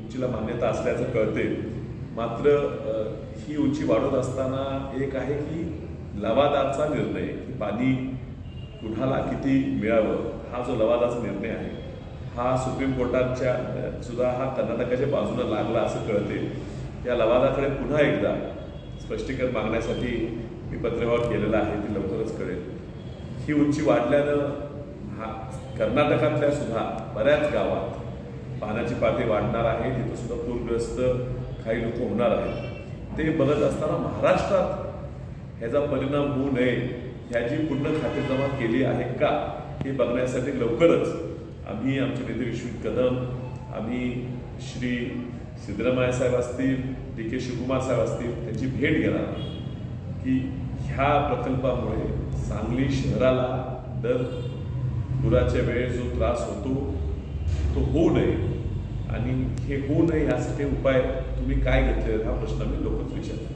उंचीला मान्यता असल्याचं कळते. मात्र ही उंची वाढवत असताना एक आहे की लवादाचा निर्णय की पाणी कुणाला किती मिळावं, हा जो लवादाचा निर्णय आहे हा सुप्रीम कोर्टाच्या सुद्धा हा कर्नाटकाच्या बाजूला लागला असं कळते. या लवादाकडे पुन्हा एकदा स्पष्टीकरण मागण्यासाठी मी पत्रव्यवहार केलेला आहे, ती लवकरच कळेल. ही उंची वाढल्यानं हा कर्नाटकातल्या सुद्धा बऱ्याच गावात पाण्याची पातळी वाढणार आहे, तिथं सुद्धा पूरग्रस्त काही लोक होणार आहेत. ते बघत असताना महाराष्ट्रात ह्याचा परिणाम होऊ नये ह्याची पूर्ण खातेजमा केली आहे का हे बघण्यासाठी लवकरच आम्ही आमचे नेते विश्वजित कदम, आम्ही श्री सिद्धरामय्या साहेब असतील, DK शिवकुमार साहेब असतील, त्यांची भेट घेणार की ह्या प्रकल्पामुळे सांगली शहराला दर पुराच्या वेळेस जो त्रास होतो तो होऊ नये आणि हे होऊ नये यासाठी उपाय तुम्ही काय घेतले हा प्रश्न मी लोकच विचारतो.